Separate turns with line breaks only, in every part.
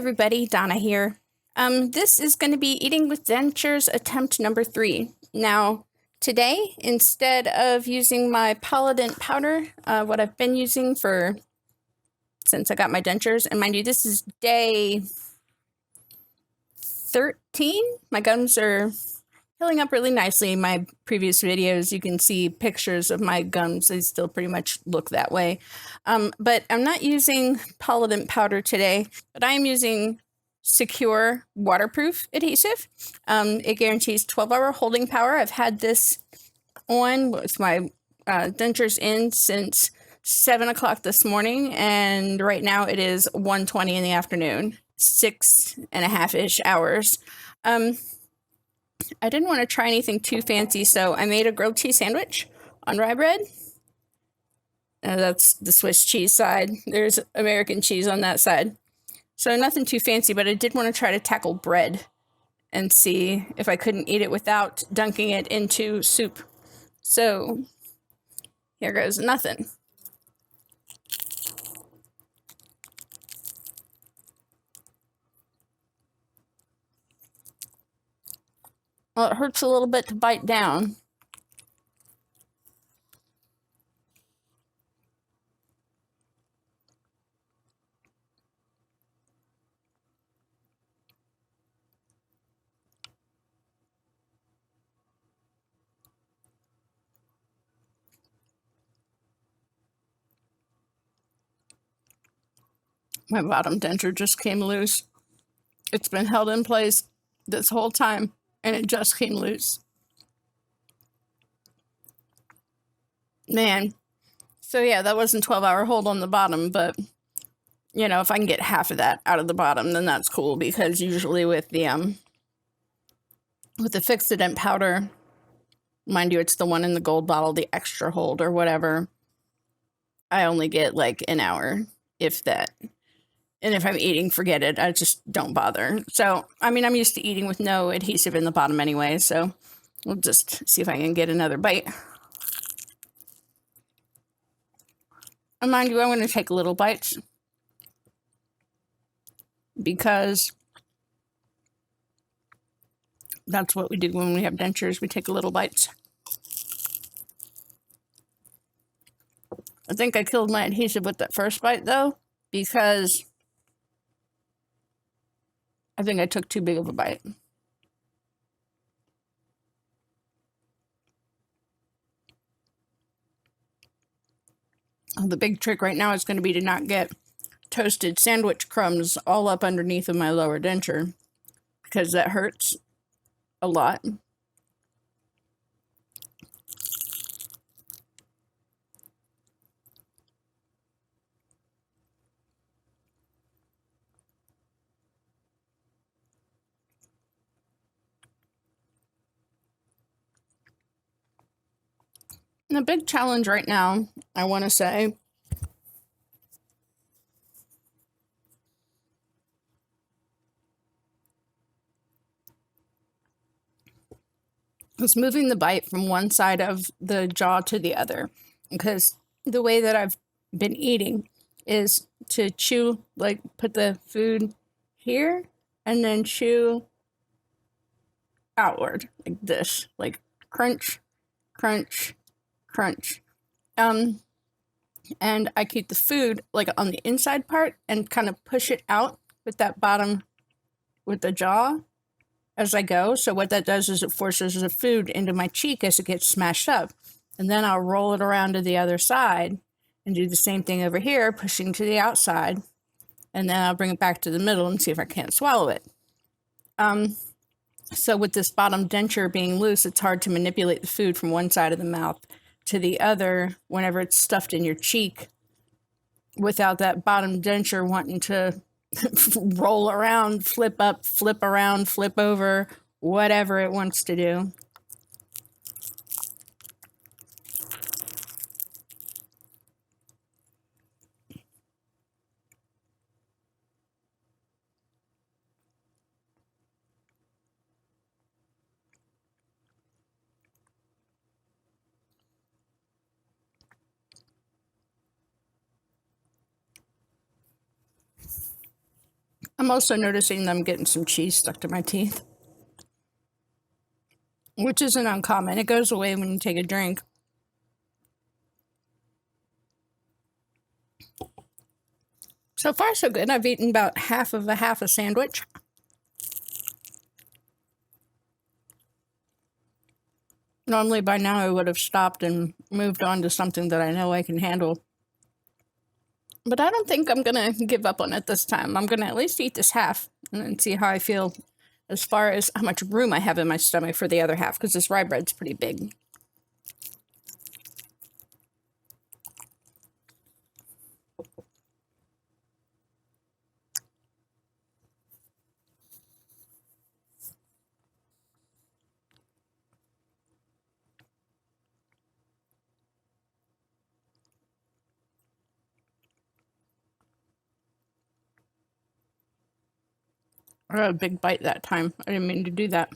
everybody, Donna here. This is going to be Eating with Dentures attempt number 3. Now, today, instead of using my polydent powder, what I've been using since I got my dentures, and mind you, this is day 13. My gums are healing up really nicely. In my previous videos, you can see pictures of my gums. They still pretty much look that way. But I'm not using polydent powder today, but I am using secure waterproof adhesive. It guarantees 12-hour holding power. I've had this on with my dentures in since 7 o'clock this morning, and right now it is 1:20 in the afternoon, 6.5-ish hours. I didn't want to try anything too fancy, so I made a grilled cheese sandwich on rye bread. That's the Swiss cheese side. There's American cheese on that side. So nothing too fancy, but I did want to try to tackle bread and see if I couldn't eat it without dunking it into soup. So here goes nothing. Well, it hurts a little bit to bite down. My bottom denture just came loose. It's been held in place this whole time, and it just came loose. Man. So yeah, that wasn't 12-hour hold on the bottom, but you know, if I can get half of that out of the bottom, then that's cool, because usually with the Fixodent powder, mind you, it's the one in the gold bottle, the extra hold or whatever, I only get like an hour, if that. And if I'm eating, forget it. I just don't bother. So, I mean, I'm used to eating with no adhesive in the bottom anyway, so we'll just see if I can get another bite. And mind you, I'm going to take little bites, because that's what we do when we have dentures. We take little bites. I think I killed my adhesive with that first bite, though, because I think I took too big of a bite. The big trick right now is going to be to not get toasted sandwich crumbs all up underneath of my lower denture, because that hurts a lot. And the big challenge right now, I want to say, is moving the bite from one side of the jaw to the other. Because the way that I've been eating is to chew, like put the food here and then chew outward like this, like crunch, crunch, crunch. And I keep the food like on the inside part and kind of push it out with that bottom, with the jaw as I go. So what that does is it forces the food into my cheek as it gets smashed up. And then I'll roll it around to the other side and do the same thing over here, pushing to the outside. And then I'll bring it back to the middle and see if I can't swallow it. So with this bottom denture being loose, it's hard to manipulate the food from one side of the mouth to the other whenever it's stuffed in your cheek, without that bottom denture wanting to roll around, flip up, flip around, flip over, whatever it wants to do. I'm also noticing them getting some cheese stuck to my teeth, which isn't uncommon. It goes away when you take a drink. So far, so good. I've eaten about half a sandwich. Normally by now I would have stopped and moved on to something that I know I can handle. But I don't think I'm going to give up on it this time. I'm going to at least eat this half and then see how I feel as far as how much room I have in my stomach for the other half, because this rye bread's pretty big. I got a big bite that time. I didn't mean to do that.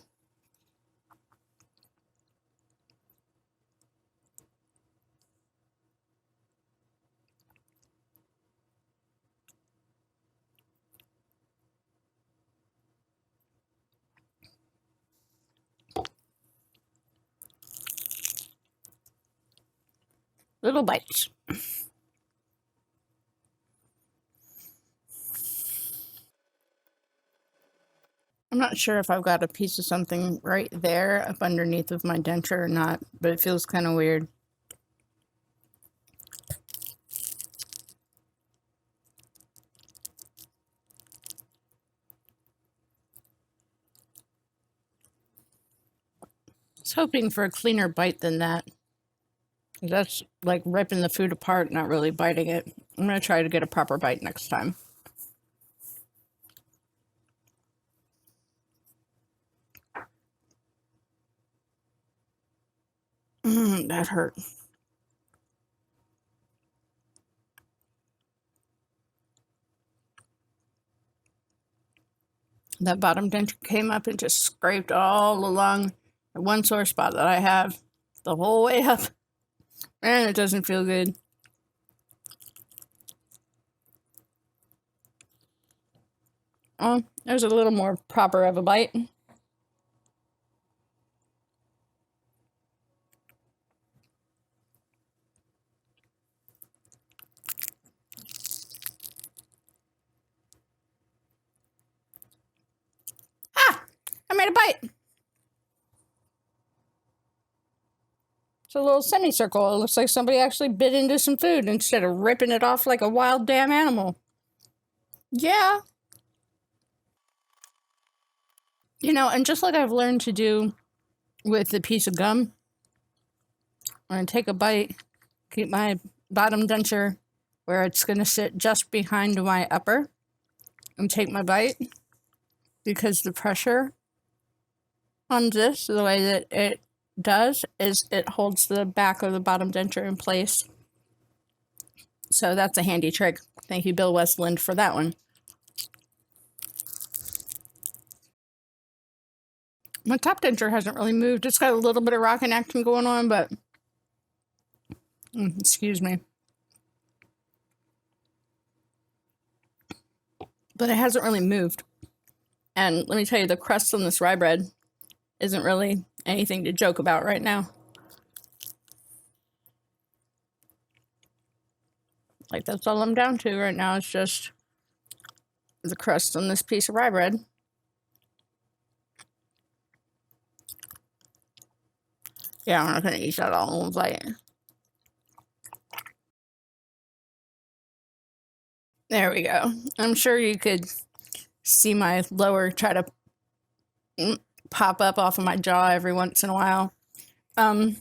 Little bites. I'm not sure if I've got a piece of something right there up underneath of my denture or not, but it feels kind of weird. I was hoping for a cleaner bite than that. That's like ripping the food apart, not really biting it. I'm going to try to get a proper bite next time. That hurt. That bottom denture came up and just scraped all along the one sore spot that I have the whole way up. And it doesn't feel good. Oh, there's a little more proper of a bite. Ah! I made a bite! It's a little semicircle. It looks like somebody actually bit into some food instead of ripping it off like a wild damn animal. Yeah. You know, and just like I've learned to do with the piece of gum, I'm going to take a bite, keep my bottom denture where it's going to sit just behind my upper, and take my bite, because the pressure on this, the way that it does, is it holds the back of the bottom denture in place. So that's a handy trick. Thank you, Bill Westland, for that one. My top denture hasn't really moved. It's got a little bit of rocking action going on, but excuse me. But it hasn't really moved. And let me tell you, the crust on this rye bread isn't really anything to joke about right now. Like, that's all I'm down to right now. It's just the crust on this piece of rye bread. Yeah, I'm not going to eat that all in one bite. There we go. I'm sure you could see my lower try to pop up off of my jaw every once in a while. I'm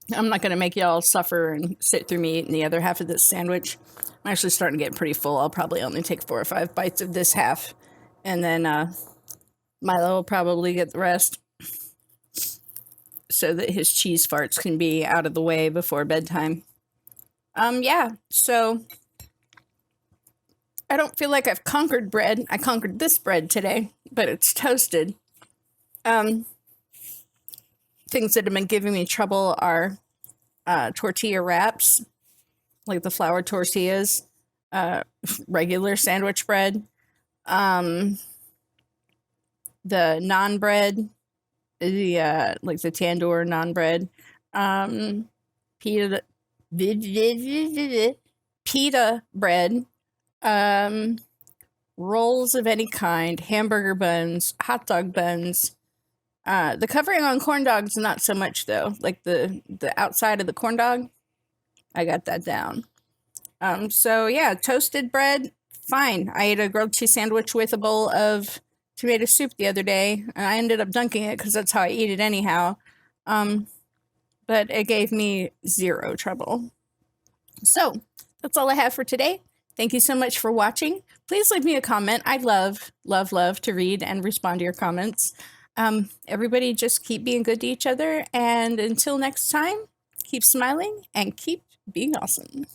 not going to make y'all suffer and sit through me eating the other half of this sandwich. I'm actually starting to get pretty full. I'll probably only take 4 or 5 bites of this half. And then Milo will probably get the rest, so that his cheese farts can be out of the way before bedtime. Yeah, so I don't feel like I've conquered bread. I conquered this bread today, but it's toasted. Things that have been giving me trouble are tortilla wraps, like the flour tortillas, regular sandwich bread, The naan bread, the like the tandoor naan bread, pita pita bread, rolls of any kind, hamburger buns, hot dog buns. The covering on corn dogs, not so much though. Like the outside of the corn dog, I got that down. So yeah, toasted bread, fine. I ate a grilled cheese sandwich with a bowl of tomato soup the other day, and I ended up dunking it because that's how I eat it anyhow. But it gave me zero trouble. So that's all I have for today. Thank you so much for watching. Please leave me a comment. I love to read and respond to your comments. Everybody just keep being good to each other. And until next time, keep smiling and keep being awesome.